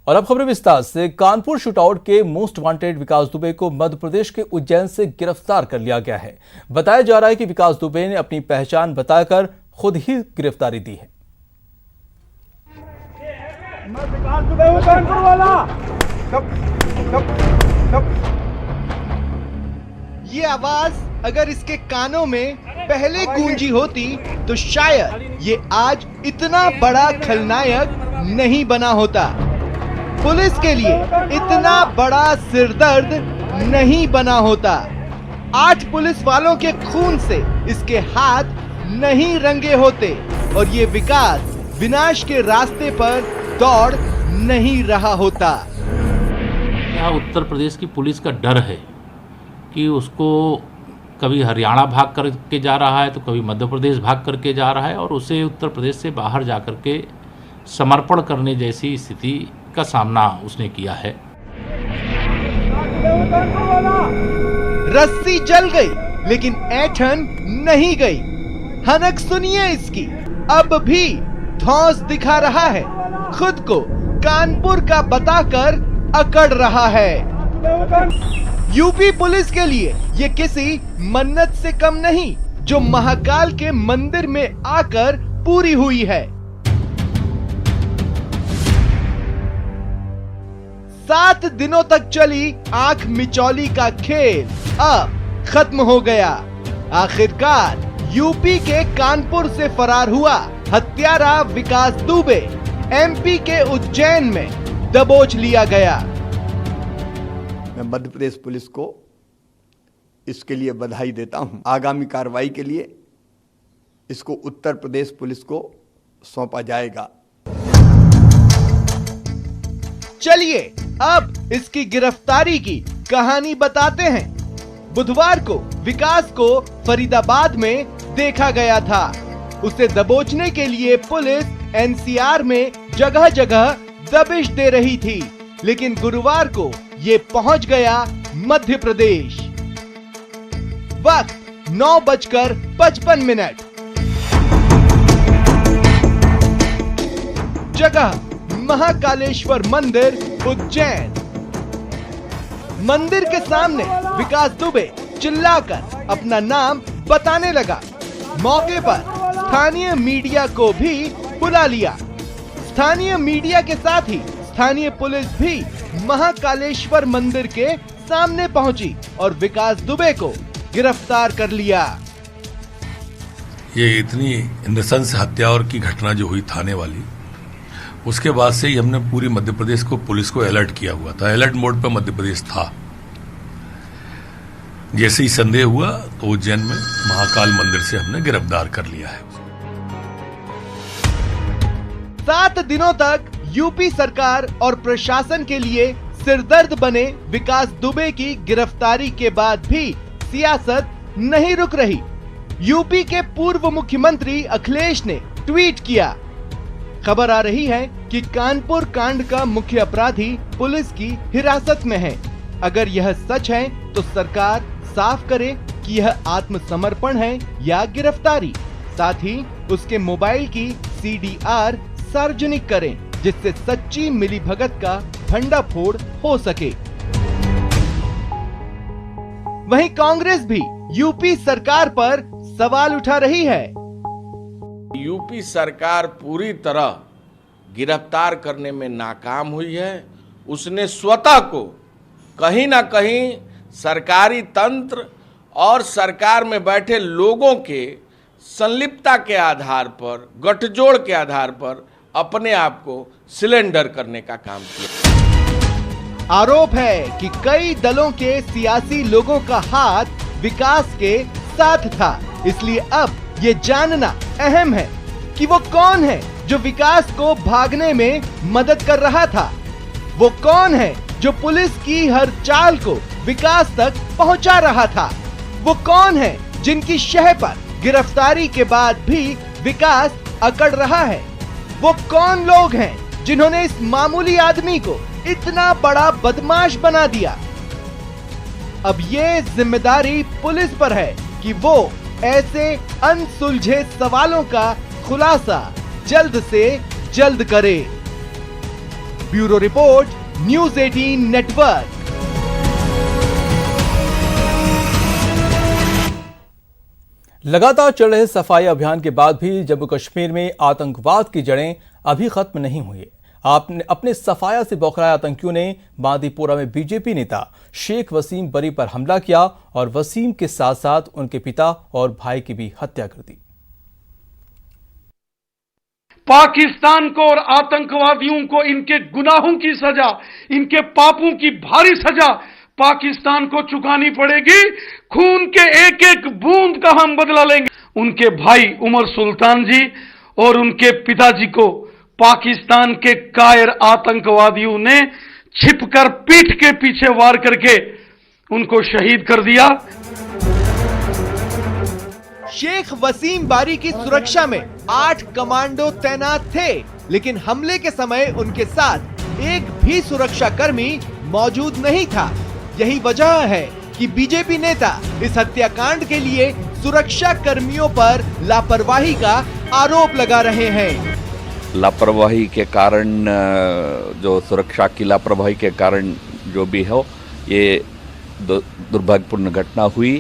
और अब खबरें विस्तार से। कानपुर शूटआउट के मोस्ट वांटेड विकास दुबे को मध्य प्रदेश के उज्जैन से गिरफ्तार कर लिया गया है। बताया जा रहा है कि विकास दुबे ने अपनी पहचान बताकर खुद ही गिरफ्तारी दी है। मैं विकास दुबे हूं, कानपुर वाला। ये आवाज अगर इसके कानों में पहले गूंजी होती तो शायद ये आज इतना बड़ा खलनायक नहीं बना होता, पुलिस के लिए इतना बड़ा सिरदर्द नहीं बना होता, 8 पुलिस वालों के खून से इसके हाथ नहीं रंगे होते और ये विकास विनाश के रास्ते पर दौड़ नहीं रहा होता। यहाँ उत्तर प्रदेश की पुलिस का डर है कि उसको कभी हरियाणा भाग करके जा रहा है तो कभी मध्य प्रदेश भाग करके जा रहा है और उसे उत्तर प्रदेश से बाहर जा करके समर्पण करने जैसी स्थिति का सामना उसने किया है। रस्सी जल गई लेकिन ऐंठन नहीं गई। हनक सुनिए इसकी, अब भी धौंस दिखा रहा है, खुद को कानपुर का बताकर अकड़ रहा है। यूपी पुलिस के लिए ये किसी मन्नत से कम नहीं जो महाकाल के मंदिर में आकर पूरी हुई है। 7 दिनों तक चली आंख मिचौली का खेल अब खत्म हो गया। आखिरकार यूपी के कानपुर से फरार हुआ हत्यारा विकास दुबे एमपी के उज्जैन में दबोच लिया गया। मैं मध्य प्रदेश पुलिस को इसके लिए बधाई देता हूं। आगामी कार्रवाई के लिए इसको उत्तर प्रदेश पुलिस को सौंपा जाएगा। चलिए अब इसकी गिरफ्तारी की कहानी बताते हैं। बुधवार को विकास को फरीदाबाद में देखा गया था। उसे दबोचने के लिए पुलिस एनसीआर में जगह जगह दबिश दे रही थी, लेकिन गुरुवार को ये पहुंच गया मध्य प्रदेश। वक्त 9:55। जगह महाकालेश्वर मंदिर उज्जैन। मंदिर के सामने विकास दुबे चिल्लाकर अपना नाम बताने लगा। मौके पर स्थानीय मीडिया को भी बुला लिया। स्थानीय मीडिया के साथ ही स्थानीय पुलिस भी महाकालेश्वर मंदिर के सामने पहुंची और विकास दुबे को गिरफ्तार कर लिया। ये इतनी नृशंस हत्या और की घटना जो हुई थाने वाली, उसके बाद से ही हमने पूरी मध्य प्रदेश को पुलिस को अलर्ट किया हुआ था। अलर्ट मोड पर मध्य प्रदेश था। जैसे ही संदेह हुआ तो उज्जैन में महाकाल मंदिर से हमने गिरफ्तार कर लिया है। 7 दिनों तक यूपी सरकार और प्रशासन के लिए सिरदर्द बने विकास दुबे की गिरफ्तारी के बाद भी सियासत नहीं रुक रही। यूपी के पूर्व मुख्यमंत्री अखिलेश ने ट्वीट किया। खबर आ रही है कि कानपुर कांड का मुख्य अपराधी पुलिस की हिरासत में है। अगर यह सच है तो सरकार साफ करे कि यह आत्मसमर्पण है या गिरफ्तारी। साथ ही उसके मोबाइल की CDR सार्वजनिक करें, जिससे सच्ची मिलीभगत का भंडाफोड़ हो सके। वहीं कांग्रेस भी यूपी सरकार पर सवाल उठा रही है। यूपी सरकार पूरी तरह गिरफ्तार करने में नाकाम हुई है। उसने स्वतः को कहीं ना कहीं सरकारी तंत्र और सरकार में बैठे लोगों के संलिप्तता के आधार पर, गठजोड़ के आधार पर अपने आप को सिलेंडर करने का काम किया। आरोप है कि कई दलों के सियासी लोगों का हाथ विकास के साथ था। इसलिए अब ये जानना अहम है कि वो कौन है जो विकास को भागने में मदद कर रहा था। वो कौन है जो पुलिस की हर चाल को विकास तक पहुंचा रहा था। वो कौन है जिनकी शह पर गिरफ्तारी के बाद भी विकास अकड़ रहा है। वो कौन लोग हैं जिन्होंने इस मामूली आदमी को इतना बड़ा बदमाश बना दिया। अब ये जिम्मेदारी पुलिस पर है कि वो ऐसे अनसुलझे सवालों का खुलासा जल्द से जल्द करे। Bureau report, news 18 network. लगातार चल रहे सफाई अभियान के बाद भी जम्मू कश्मीर में आतंकवाद की जड़ें अभी खत्म नहीं हुई। आपने अपने सफाया से बौखलाए आतंकियों ने बांदीपोरा में बीजेपी नेता शेख वसीम बरी पर हमला किया और वसीम के साथ साथ उनके पिता और भाई की भी हत्या कर दी। पाकिस्तान को और आतंकवादियों को इनके गुनाहों की सजा, इनके पापों की भारी सजा पाकिस्तान को चुकानी पड़ेगी। खून के एक एक बूंद का हम बदला लेंगे। उनके भाई उमर सुल्तान जी और उनके पिताजी को पाकिस्तान के कायर आतंकवादियों ने छिपकर पीठ के पीछे वार करके उनको शहीद कर दिया। शेख वसीम बारी की सुरक्षा में 8 कमांडो तैनात थे, लेकिन हमले के समय उनके साथ एक भी सुरक्षा कर्मी मौजूद नहीं था। यही वजह है कि बीजेपी नेता इस हत्याकांड के लिए सुरक्षा कर्मियों पर लापरवाही का आरोप लगा रहे हैं। लापरवाही के कारण, जो सुरक्षा की लापरवाही के कारण जो भी हो, ये दुर्भाग्यपूर्ण घटना हुई।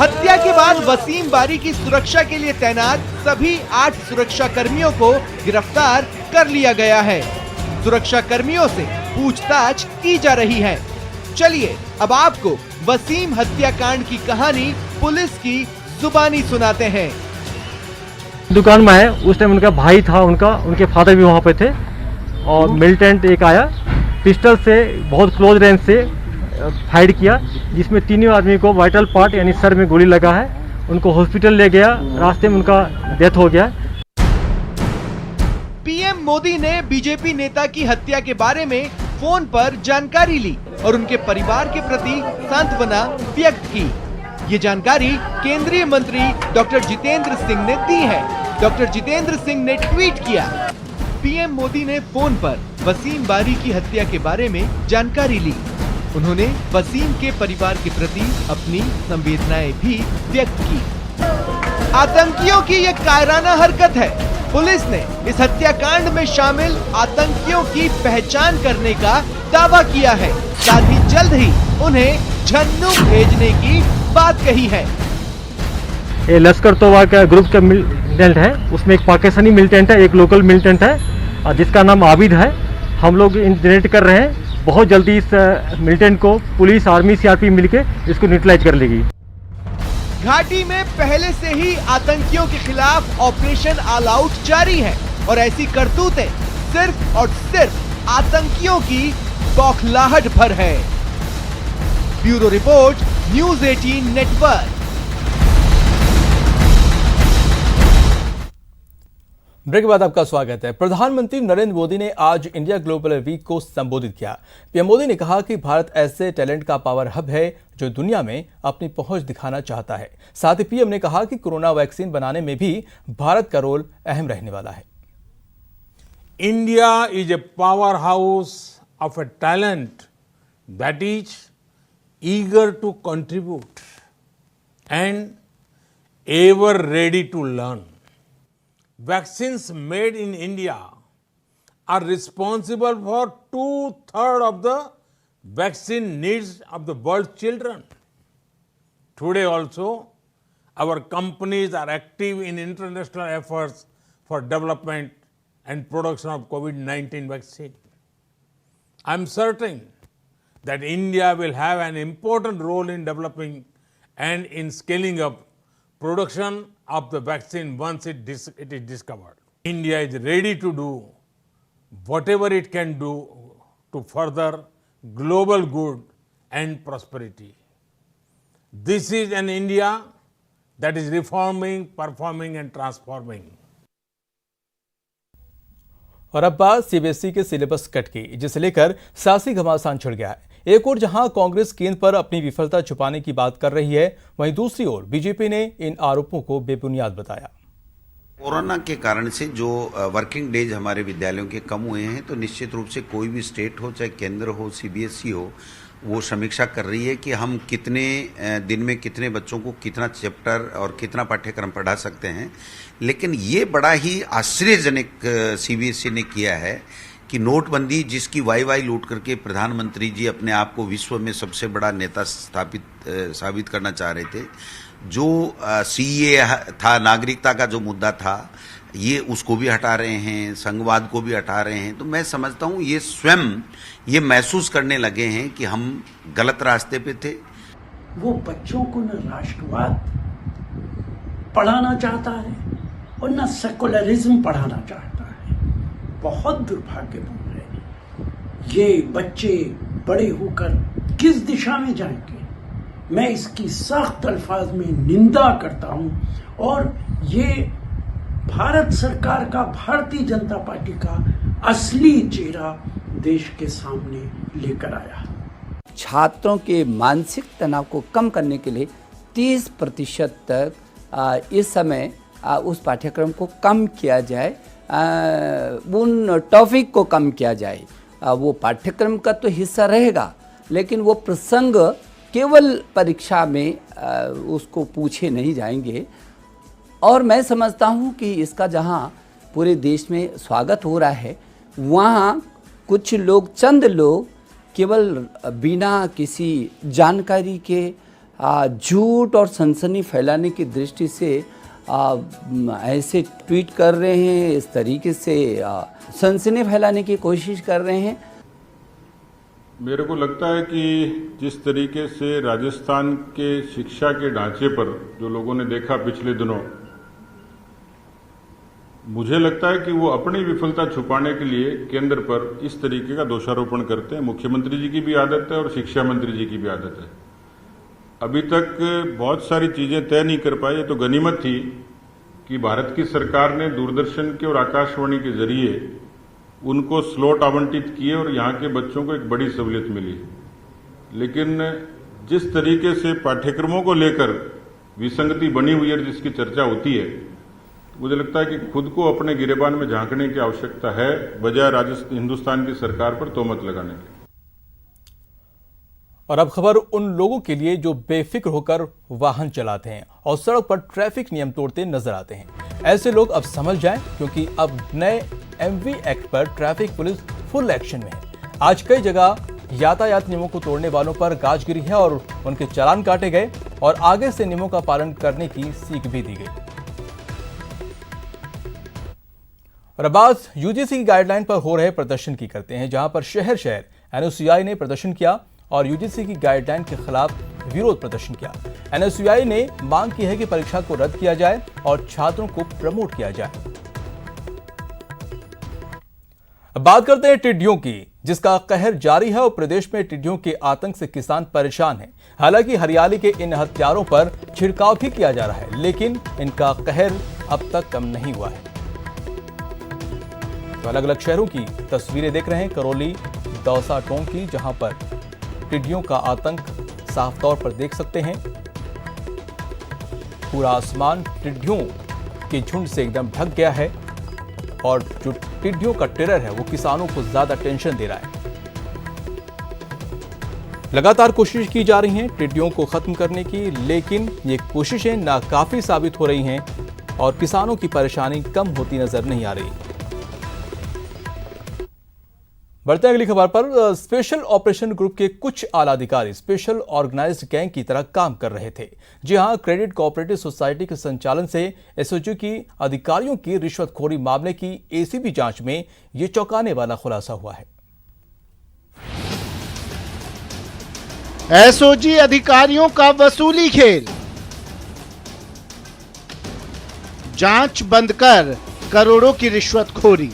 हत्या के बाद वसीम बारी की सुरक्षा के लिए तैनात सभी 8 सुरक्षा कर्मियों को गिरफ्तार कर लिया गया है। सुरक्षा कर्मियों से पूछताछ की जा रही है। चलिए अब आपको वसीम हत्याकांड की कहानी पुलिस की जुबानी सुनाते हैं। दुकान में है, उस टाइम उनका भाई था, उनके फादर भी वहाँ पे थे और मिलिटेंट एक आया, पिस्टल से बहुत क्लोज रेंज से फायर किया, जिसमें तीनों आदमी को वाइटल पार्ट यानी सर में गोली लगा है। उनको हॉस्पिटल ले गया, रास्ते में उनका डेथ हो गया। पीएम मोदी ने बीजेपी नेता की हत्या के बारे में फोन पर जानकारी ली और उनके परिवार के प्रति सांत्वना व्यक्त की। ये जानकारी केंद्रीय मंत्री डॉक्टर जितेंद्र सिंह ने दी है। डॉक्टर जितेंद्र सिंह ने ट्वीट किया, पीएम मोदी ने फोन पर वसीम बारी की हत्या के बारे में जानकारी ली। उन्होंने वसीम के परिवार के प्रति अपनी संवेदनाएं भी व्यक्त की। आतंकियों की ये कायराना हरकत है। पुलिस ने इस हत्याकांड में शामिल आतंकियों की पहचान करने का दावा किया है। साथ ही जल्द ही उन्हें झन्नू भेजने की बात कही है। ये लश्कर तोबा का ग्रुप का मिलिटेंट है, उसमें एक पाकिस्तानी मिलिटेंट है, एक लोकल मिलिटेंट है जिसका नाम आबिद है। हम लोग इंटरनेट कर रहे हैं, बहुत जल्दी इस मिलिटेंट को पुलिस, आर्मी, सीआरपी मिलके इसको न्यूट्रलाइज कर लेगी। घाटी में पहले से ही आतंकियों के खिलाफ ऑपरेशन ऑल आउट जारी है और ऐसी करतूतें सिर्फ और सिर्फ आतंकियों की बौखलाहट भर है। Bureau report, news 18 network. Break के बाद आपका स्वागत है। प्रधानमंत्री नरेंद्र मोदी ने आज इंडिया ग्लोबल वीक को संबोधित किया। पीएम मोदी ने कहा कि भारत ऐसे टैलेंट का पावर हब है जो दुनिया में अपनी पहुंच दिखाना चाहता है। साथ ही पीएम ने कहा कि कोरोना वैक्सीन बनाने में भी भारत का रोल अहम रहने वाला है। India is a power house of a talent that is eager to contribute and ever ready to learn. Vaccines made in India are responsible for 2/3 of the vaccine needs of the world's children. Today also, our companies are active in international efforts for development and production of COVID-19 vaccine. I am certain that India will have an important role in developing and in scaling up production of the vaccine once it is discovered. India is ready to do whatever it can do to further global good and prosperity. This is an India that is reforming, performing and transforming. और अब बात CBSE के syllabus cut की, जिसे लेकर सियासी घमासान छिड़ गया है। एक ओर जहां कांग्रेस केंद्र पर अपनी विफलता छुपाने की बात कर रही है, वहीं दूसरी ओर बीजेपी ने इन आरोपों को बेबुनियाद बताया। कोरोना के कारण से जो वर्किंग डेज हमारे विद्यालयों के कम हुए हैं, तो निश्चित रूप से कोई भी स्टेट हो, चाहे केंद्र हो, सीबीएसई हो, वो समीक्षा कर रही है कि हम कितने दिन में कितने बच्चों को कितना चैप्टर और कितना पाठ्यक्रम पढ़ा सकते हैं। लेकिन ये बड़ा ही आश्चर्यजनक सीबीएसई ने किया है कि नोटबंदी जिसकी वाई लूट करके प्रधानमंत्री जी अपने आप को विश्व में सबसे बड़ा नेता साबित करना चाह रहे थे, जो सीए था, नागरिकता का जो मुद्दा था, ये उसको भी हटा रहे हैं, संघवाद को भी हटा रहे हैं। तो मैं समझता हूं ये स्वयं ये महसूस करने लगे हैं कि हम गलत रास्ते पे थे। वो बच्चों को न राष्ट्रवाद पढ़ाना चाहता है और न सेकुलरिज्म पढ़ाना चाहता है। बहुत दुर्भाग्यपूर्ण है। ये बच्चे बड़े होकर किस दिशा में जाएंगे, मैं इसकी सख्त अल्फाज में निंदा करता हूं। और ये भारत सरकार का, भारतीय जनता पार्टी का असली चेहरा देश के सामने लेकर आया। छात्रों के मानसिक तनाव को कम करने के लिए 30% तक इस समय उस पाठ्यक्रम को कम किया जाए, उन टॉपिक को कम किया जाए। वो पाठ्यक्रम का तो हिस्सा रहेगा, लेकिन वो प्रसंग केवल परीक्षा में उसको पूछे नहीं जाएंगे। और मैं समझता हूँ कि इसका जहाँ पूरे देश में स्वागत हो रहा है, वहाँ कुछ लोग, चंद लोग केवल बिना किसी जानकारी के झूठ और सनसनी फैलाने की दृष्टि से ऐसे ट्वीट कर रहे हैं, इस तरीके से सनसनी फैलाने की कोशिश कर रहे हैं। मेरे को लगता है कि जिस तरीके से राजस्थान के शिक्षा के ढांचे पर जो लोगों ने देखा पिछले दिनों, मुझे लगता है कि वो अपनी विफलता छुपाने के लिए केंद्र पर इस तरीके का दोषारोपण करते हैं। मुख्यमंत्री जी की भी आदत है और शिक्षा मंत्री जी की भी आदत है। अभी तक बहुत सारी चीजें तय नहीं कर पाए। तो गनीमत थी कि भारत की सरकार ने दूरदर्शन के और आकाशवाणी के जरिए उनको स्लॉट आवंटित किए और यहाँ के बच्चों को एक बड़ी सहूलियत मिली। लेकिन जिस तरीके से पाठ्यक्रमों को लेकर विसंगति बनी हुई है, जिसकी चर्चा होती है, मुझे लगता है कि खुद को अपने गिरेबान में झांकने की आवश्यकता है, बजाय हिंदुस्तान की सरकार पर तोहमत लगाने की। और अब खबर उन लोगों के लिए जो बेफिक्र होकर वाहन चलाते हैं और सड़क पर ट्रैफिक नियम तोड़ते नजर आते हैं। ऐसे लोग अब समझ जाएं, क्योंकि अब नए MV एक्ट पर ट्रैफिक पुलिस फुल एक्शन में है। आज कई जगह यातायात नियमों को तोड़ने वालों पर गाज गिरी है और उनके चालान काटे गए और आगे से नियमों का पालन करने की सीख भी दी गई। और अब बात UGC की गाइडलाइन पर हो रहे प्रदर्शन की करते हैं, जहां पर शहर शहर NSUI ने प्रदर्शन किया और UGC की गाइडलाइन के खिलाफ विरोध प्रदर्शन किया। NSUI ने मांग की है कि परीक्षा को रद्द किया जाए और छात्रों को प्रमोट किया जाए। अब बात करते हैं टिड्डियों की, जिसका कहर जारी है और प्रदेश में टिड्डियों के आतंक से किसान परेशान हैं। हालांकि हरियाली के इन हथियारों पर छिड़काव भी किया जा रहा है, लेकिन इनका कहर अब तक कम नहीं हुआ है। तो अलग अलग शहरों की तस्वीरें देख रहे हैं, करौली, दौसा, टोंक की, जहां पर टिड्डियों का आतंक साफ तौर पर देख सकते हैं। पूरा आसमान टिड्डियों के झुंड से एकदम ढक गया है और जो टिड्डियों का टेरर है वो किसानों को ज्यादा टेंशन दे रहा है। लगातार कोशिश की जा रही हैं टिड्डियों को खत्म करने की, लेकिन ये कोशिशें नाकाफी साबित हो रही हैं और किसानों की परेशानी कम होती नजर नहीं आ रही। बढ़ते हैं अगली खबर पर। स्पेशल ऑपरेशन ग्रुप के कुछ आला अधिकारी स्पेशल ऑर्गेनाइज्ड गैंग की तरह काम कर रहे थे। जी हां, क्रेडिट कोऑपरेटिव सोसाइटी के संचालन से एसओजी की अधिकारियों की रिश्वतखोरी मामले की एसीबी जांच में यह चौंकाने वाला खुलासा हुआ है। एसओजी अधिकारियों का वसूली खेल, जांच बंद कर करोड़ों की रिश्वतखोरी।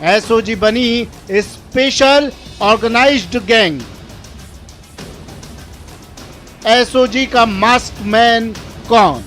एसओजी बनी स्पेशल ऑर्गेनाइज्ड गैंग। एसओजी का मास्क मैन कौन?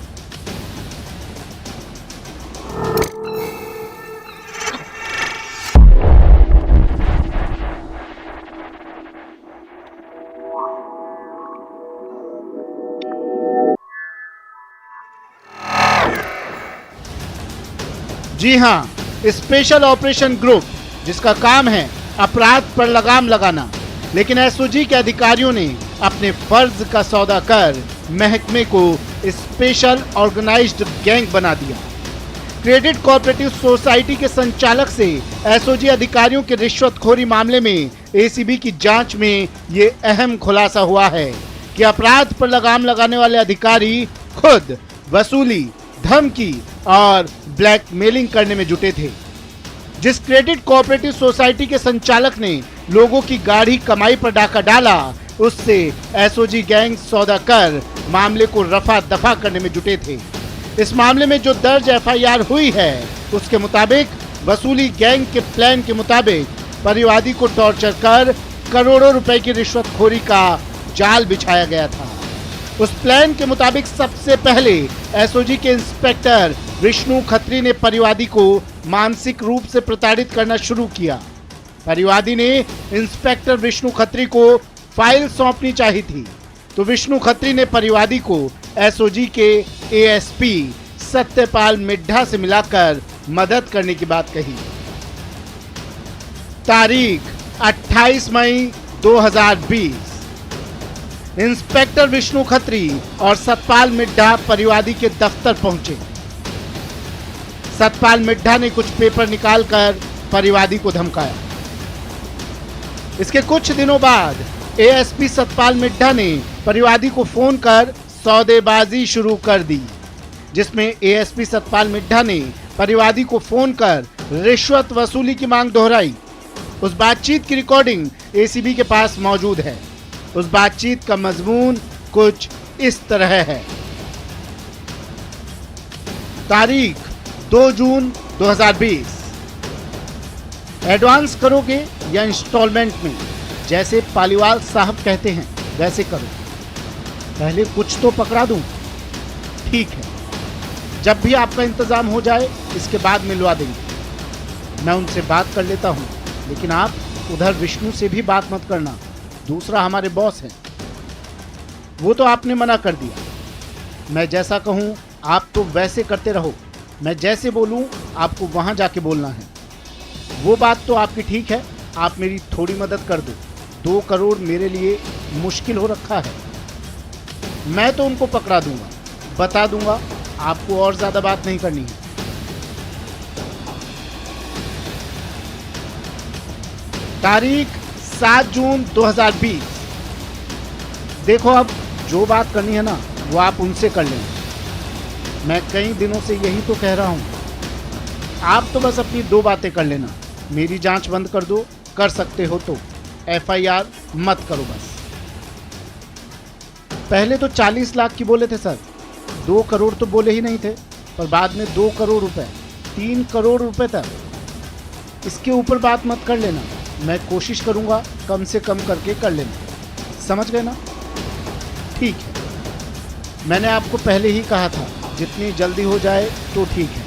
जी हां, स्पेशल ऑपरेशन ग्रुप, जिसका काम है अपराध पर लगाम लगाना, लेकिन एसओजी के अधिकारियों ने अपने फर्ज का सौदा कर महकमे को स्पेशल ऑर्गेनाइज्ड गैंग बना दिया। क्रेडिट कोऑपरेटिव सोसाइटी के संचालक से एसओजी अधिकारियों के रिश्वतखोरी मामले में एसीबी की जांच में ये अहम खुलासा हुआ है कि अपराध पर लगाम लगाने वाले अधिकारी खुद वसूली, धमकी और ब्लैकमेलिंग करने में जुटे थे। जिस क्रेडिट कोऑपरेटिव सोसाइटी के संचालक ने लोगों की गाढ़ी कमाई पर डाका डाला, उससे एसओजी गैंग सौदा कर मामले को रफा दफा करने में जुटे थे। इस मामले में जो दर्ज एफआईआर हुई है, उसके मुताबिक वसूली गैंग के प्लान के मुताबिक परिवादी को टॉर्चर कर करोड़ों रुपए की रिश्वतखोरी का जाल बिछाया गया था। उस प्लान के मुताबिक सबसे पहले एसओजी के इंस्पेक्टर विष्णु खत्री ने परिवादी को मानसिक रूप से प्रताड़ित करना शुरू किया। परिवादी ने इंस्पेक्टर विष्णु खत्री को फाइल सौंपनी चाहिए थी, तो विष्णु खत्री ने परिवादी को एसओजी के एएसपी सत्यपाल मिड्ढा से मिलाकर मदद करने की बात कही। तारीख 28 मई 2020। इंस्पेक्टर विष्णु खत्री और सतपाल मिड्ढा परिवादी के दफ्तर पहुंचे। सतपाल मिड्ढा ने कुछ पेपर निकालकर परिवादी को धमकाया। इसके कुछ दिनों बाद एएसपी सतपाल मिड्ढा ने परिवादी को फोन कर सौदेबाजी शुरू कर दी, जिसमें एएसपी सतपाल मिड्ढा ने परिवादी को फोन कर रिश्वत वसूली की मांग दोहराई। उस बातचीत की रिकॉर्डिंग एसीबी के पास मौजूद है। उस बातचीत का मजमून कुछ इस तरह है। तारीख 2 जून 2020। एडवांस करोगे या इंस्टॉलमेंट में? जैसे पालीवाल साहब कहते हैं वैसे करो, पहले कुछ तो पकड़ा दूं। ठीक है, जब भी आपका इंतजाम हो जाए इसके बाद मिलवा देंगे। मैं उनसे बात कर लेता हूं, लेकिन आप उधर विष्णु से भी बात मत करना, दूसरा हमारे बॉस हैं। वो तो आपने मना कर दिया। मैं जैसा कहूं आप तो वैसे करते रहो, मैं जैसे बोलूं आपको वहां जाके बोलना है। वो बात तो आपकी ठीक है, आप मेरी थोड़ी मदद कर दो। 2 करोड़ मेरे लिए मुश्किल हो रखा है। मैं तो उनको पकड़ा दूंगा, बता दूंगा, आपको और ज्यादा बात नहीं करनी है। तारीख 7 जून 2020। देखो, अब जो बात करनी है ना वो आप उनसे कर लें। मैं कई दिनों से यही तो कह रहा हूं। आप तो बस अपनी 2 बातें कर लेना। मेरी जांच बंद कर दो, कर सकते हो तो एफआईआर मत करो बस। पहले तो 40 लाख की बोले थे सर, 2 करोड़ तो बोले ही नहीं थे, पर बाद में 2 करोड़ रुपए, 3 करोड़ रुपए तक। इसके ऊपर बात मत कर लेना, मैं कोशिश करूंगा कम से कम करके कर लेना। समझ गए ना? ठीक है, मैंने आपको पहले ही कहा था जितनी जल्दी हो जाए तो ठीक है।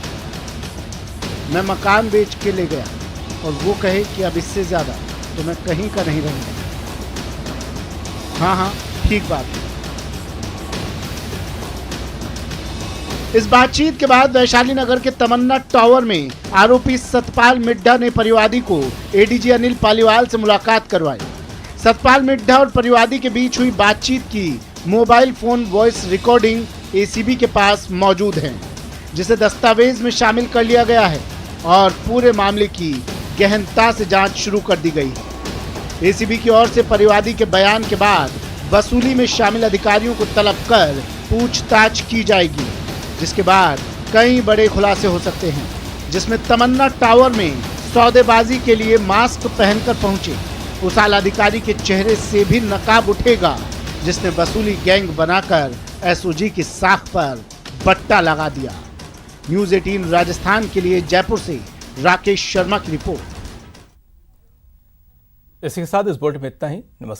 मैं मकान बेच के ले गया और वो कहे कि अब इससे ज़्यादा तो मैं कहीं का नहीं रहूँगा। हाँ, ठीक बात है। इस बातचीत के बाद वैशाली नगर के तमन्ना टावर में आरोपी सतपाल मिड्ढा ने परिवादी को एडीजी अनिल पालीवाल से मुलाकात करवाई। सतपाल मिड्ढा और परिवादी के बीच हुई बातचीत की mobile phone voice recording ACB के पास मौजूद है, जिसे दस्तावेज में शामिल कर लिया गया है और पूरे मामले की गहनता से जांच शुरू कर दी गई है। एसीबी की ओर से परिवादी के बयान के बाद वसूली में शामिल अधिकारियों को तलब कर पूछताछ की जाएगी, जिसके बाद कई बड़े खुलासे हो सकते हैं, जिसमें तमन्ना टावर में सौदेबाजी के लिए मास्क पहनकर पहुंचे उस आला अधिकारी के चेहरे से भी नकाब उठेगा, जिसने वसूली गैंग बनाकर एसओजी की साख पर बट्टा लगा दिया। न्यूज़ 18 राजस्थान के लिए जयपुर से राकेश शर्मा की रिपोर्ट। इसी के साथ इस बुलेटिन में इतना ही। नमस्कार।